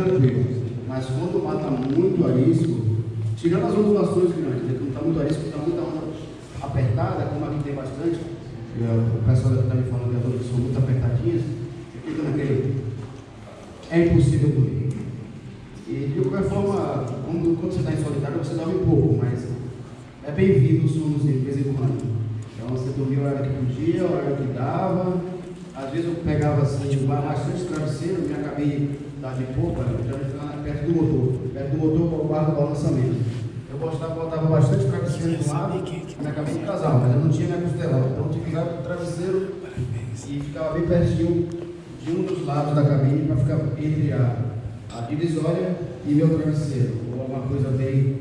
tranquilo. Mas quando o mar está muito arisco, tirando as ondulações grandes, né? Quando está muito arisco, está muito apertada, como aqui tem bastante, o pessoal está me falando que as ondas são muito apertadinhas, você fica naquele. É impossível dormir. E de qualquer forma, quando você está em solitário, você dorme pouco, mas é bem-vindo o sono de vez em quando. Então você dormia a hora que podia, a hora que dava. Às vezes eu pegava assim, bastante travesseiro, minha cabine da de popa, eu já ficava perto do motor. Perto do motor eu guardo o balançamento. Eu botava bastante travesseiro do lado, minha cabine casava, mas eu não tinha minha costela. Então eu tinha que usar o travesseiro e ficava bem pertinho de um dos lados da cabine para ficar entre a divisória e meu travesseiro. Ou alguma coisa bem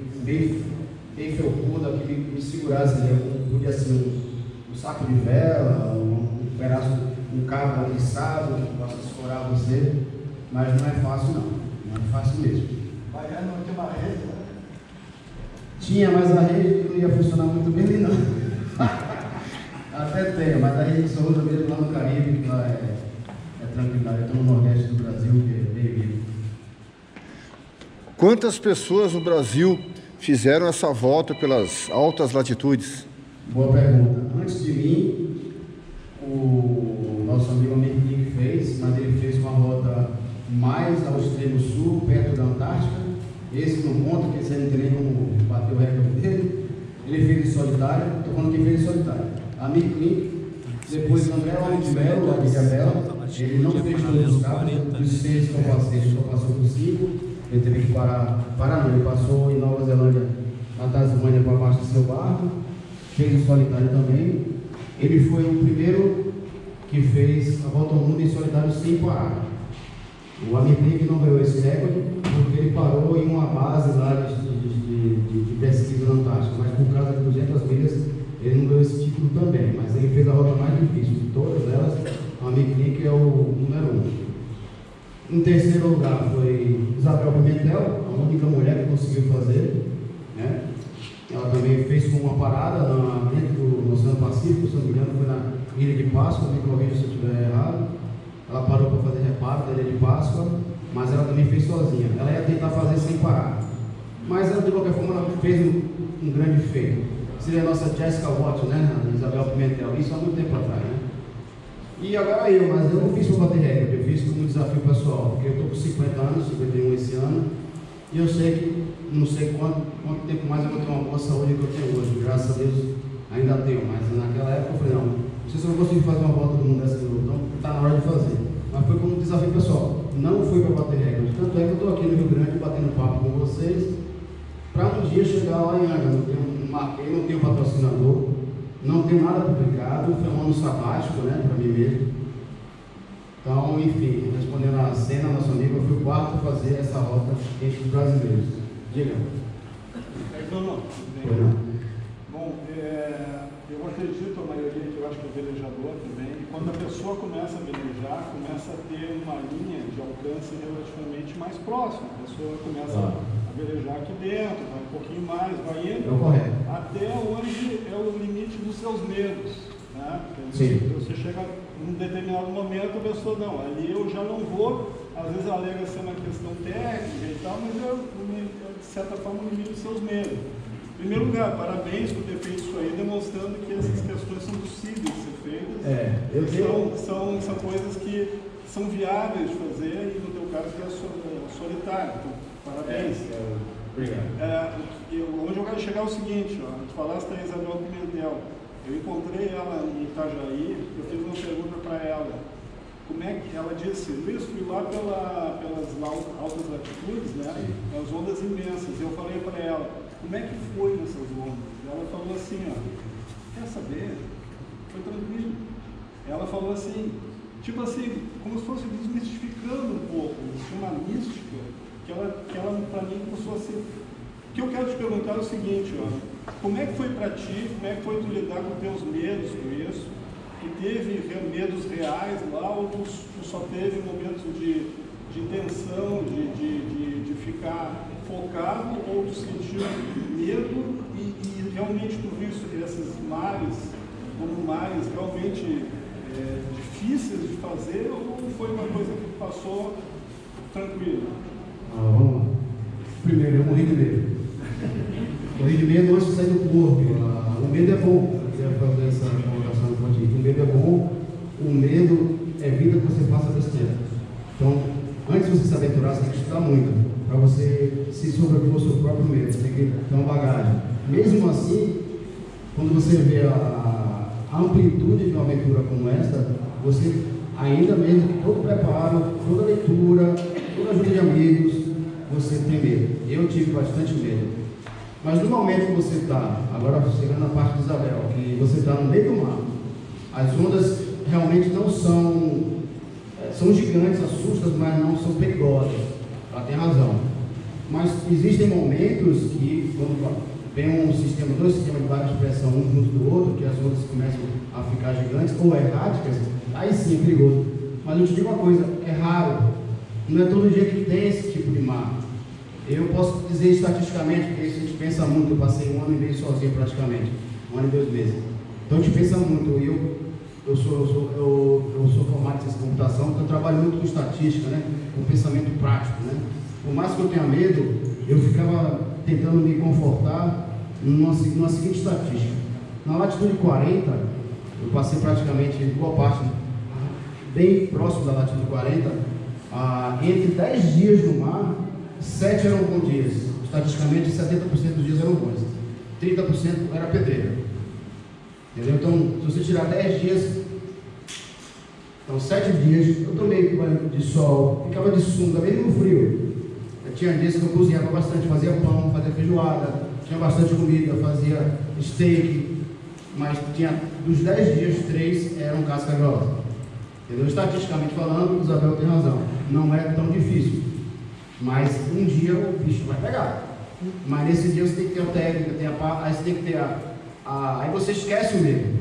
felpuda que me segurasse, né? Podia ser um saco de vela, um pedaço, um cabo aliçado que possa escorar você, mas não é fácil não é fácil mesmo. Baiano não tem uma rede, né? Tinha, mas a rede não ia funcionar muito bem ali não. Até tem, mas a rede só usa mesmo lá no Caribe, que lá é tranquilidade. Eu estou no Nordeste do Brasil, que é bem vivo. Quantas pessoas no Brasil fizeram essa volta pelas altas latitudes? Boa pergunta. Antes de mim, o nosso amigo Amir fez, mas ele fez uma rota mais ao extremo sul, perto da Antártica. Esse no ponto, que você não tem nem como bater o recorde dele. Ele fez em solitário, estou falando que fez em solitário. Amir Klink, depois André Homem de Melo, lá de Ilhabela. Ele não fez todos os cabos, dos 6 que eu passei, ele só passou por 5. Ele teve que parar não, ele passou em Nova Zelândia, na Tasmânia, para baixo do seu barco. Fez em solitário também. Ele foi o primeiro que fez a volta ao mundo em solitário sem parar. O Amir Klink não ganhou esse recorde porque ele parou em uma base lá de pesquisa na Antártica, mas por causa de 200 milhas ele não ganhou esse título também, mas ele fez a rota mais difícil de todas elas. O Amir Klink é o número 1. Em terceiro lugar foi Isabel Pimentel, a única mulher que conseguiu fazer, né? Ela também fez com uma parada dentro do Oceano Pacífico, se não me engano, foi na Ilha de Páscoa, me corrija se eu estiver errado. Ela parou para fazer reparo da Ilha de Páscoa, mas ela também fez sozinha. Ela ia tentar fazer sem parar, mas ela, de qualquer forma, ela fez um grande feito. Seria a nossa Jessica Watt, né? A Isabel Pimentel, isso há muito tempo atrás, né? E agora mas eu não fiz para bater recorde, eu fiz como desafio pessoal, porque eu estou com 50 anos, 51 esse ano, e eu sei que, não sei quanto tempo mais eu vou ter uma boa saúde que eu tenho hoje, graças a Deus ainda tenho, mas naquela época eu falei, não sei se eu vou conseguir fazer uma volta do mundo dessa de novo, então está na hora de fazer. Mas foi como desafio pessoal, não foi para bater recorde, tanto é que eu estou aqui no Rio Grande batendo papo com vocês, para um dia chegar lá em Angra. Não tenho patrocinador, não tenho nada publicado, foi um ano sabático, né, para mim mesmo. Então, enfim, respondendo a cena, nosso amigo, eu fui o quarto a fazer essa rota entre os brasileiros. Diga. Não. Bom, eu acredito, a maioria que eu acho que é velejador também, e quando a pessoa começa a velejar, começa a ter uma linha de alcance relativamente mais próxima. A pessoa começa a velejar aqui dentro, vai um pouquinho mais, vai indo até onde é o limite dos seus medos. Né? Você chega num determinado momento, a pessoa, não, ali eu já não vou, às vezes alega ser uma questão técnica e tal, mas de certa forma, o limite dos seus medos. Em primeiro lugar, parabéns por ter feito isso aí, demonstrando que essas questões são possíveis de ser feitas. São coisas que são viáveis de fazer, e no teu caso que é solitário. Então, parabéns. Obrigado. Onde eu quero chegar é o seguinte, tu falaste da Isabel Pimentel. Eu encontrei ela em Itajaí, eu fiz uma pergunta para ela. Como é que ela disse? Luiz, fui lá pelas altas latitudes, né? As ondas imensas. E eu falei para ela, como é que foi nessas ondas? Ela falou assim, quer saber? Foi tranquilo. Ela falou assim, tipo assim, como se fosse desmistificando um pouco, uma mística, que ela para mim começou a ser. O que eu quero te perguntar é o seguinte, como é que foi para ti, como é que foi tu lidar com teus medos com isso? Tu teve medos reais lá, ou tu só teve momentos de tensão, de ficar focado, ou tu sentiu medo e realmente tu viu esses mares como mares realmente difíceis de fazer, ou foi uma coisa que passou tranquilo? Primeiro, eu morri de medo. Morri de medo antes de sair do corpo. O medo é bom. Eu queria fazer essa colocação contigo. O medo é bom. O medo evita que você faça besteira. Então, antes de você se aventurar, você tem que estudar muito. Para você se sobrepor ao seu próprio medo. Você tem que ter uma bagagem. Mesmo assim, quando você vê a amplitude de uma aventura como esta, você, ainda mesmo com todo o preparo, toda a leitura, toda a ajuda de amigos, você tem medo. Eu tive bastante medo. Mas no momento que você está, agora chegando na parte de Isabel, que você está no meio do mar, as ondas realmente não são gigantes, assustam, mas não são perigosas. Ela tem razão. Mas existem momentos que, quando vem dois sistemas de baixa pressão, um junto do outro, que as ondas começam a ficar gigantes ou erráticas, aí sim é perigoso. Mas eu te digo uma coisa, é raro. Não é todo dia que tem esse tipo de mar. Eu posso dizer estatisticamente, porque isso a gente pensa muito. Eu passei 1 ano e meio sozinho praticamente, 1 ano e 2 meses. Então a gente pensa muito. Eu sou formado em ciência de computação, então eu trabalho muito com estatística, né? Com pensamento prático, né? Por mais que eu tenha medo, eu ficava tentando me confortar numa seguinte estatística. Na latitude 40, eu passei praticamente boa parte, bem próximo da latitude 40, entre 10 dias no mar, 7 eram bons dias. Estatisticamente, 70% dos dias eram bons. 30% era pedreira. Entendeu? Então, se você tirar 10 dias, então 7 dias, eu tomei banho de sol, ficava de sunga, mesmo no frio. Eu tinha dias que eu cozinhava bastante, fazia pão, fazia feijoada, tinha bastante comida, fazia steak, mas tinha, dos 10 dias, 3 eram casca grossa. Entendeu? Estatisticamente falando, Isabel tem razão, não é tão difícil, mas um dia o bicho vai pegar. Mas nesse dia você tem que ter a técnica, aí você tem que ter aí você esquece o medo.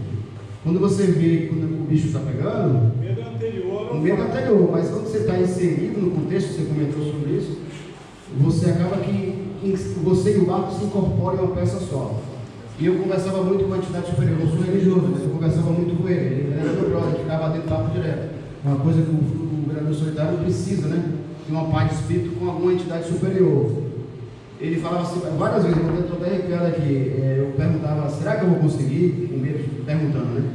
Quando você vê quando o bicho está pegando, o medo é anterior. O medo é anterior, mas quando você está inserido no contexto, você comentou sobre isso, você acaba que você e o barco se incorporam em uma peça só. E eu conversava muito com a entidade superior, eu sou religioso, mas eu conversava muito com ele era meu brother, ficava dentro do papo direto. Uma coisa que o vereador solidário precisa, né? De uma paz de espírito com alguma entidade superior. Ele falava assim, várias vezes, eu estou até arrepiado aqui, eu perguntava, será que eu vou conseguir? Com medo, perguntando, né?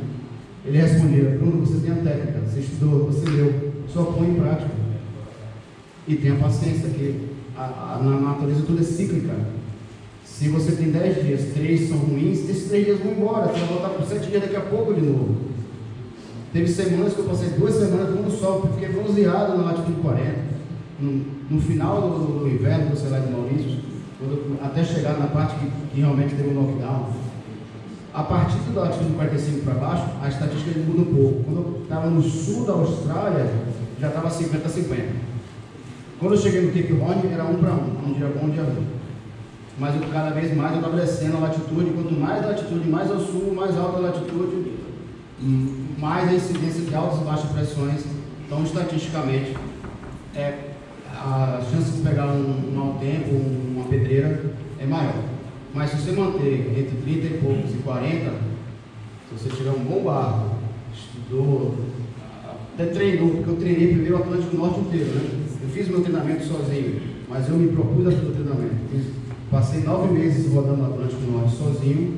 Ele respondia, Bruno, você tem a técnica, você estudou, você leu, só põe em prática. E tenha paciência, que na natureza tudo é cíclica. Se você tem 10 dias, 3 são ruins, esses 3 dias vão embora, você vai voltar por 7 dias daqui a pouco de novo. Teve semanas que eu passei 2 semanas tomando sol, porque fiquei bronzeado na latitude 40. No final do inverno, do cenário de Maurício, até chegar na parte que realmente teve um lockdown. A partir da latitude 45 para baixo, a estatística muda um pouco. Quando eu estava no sul da Austrália, já estava 50-50. Quando eu cheguei no Cape Horn, era 1 para 1, um dia bom, um dia ruim. Mas cada vez mais eu estava descendo a latitude, quanto mais latitude, mais ao sul, mais alta a latitude, mais a incidência de altas e baixas pressões. Então, estatisticamente, a chance de pegar um mau tempo, uma pedreira, é maior. Mas se você manter entre 30 e poucos e 40, se você tiver um bom barco, estudou, até treinou, porque eu treinei primeiro o Atlântico Norte inteiro, né? Eu fiz meu treinamento sozinho, mas eu me propus a fazer o treinamento. Passei 9 meses rodando o Atlântico Norte sozinho,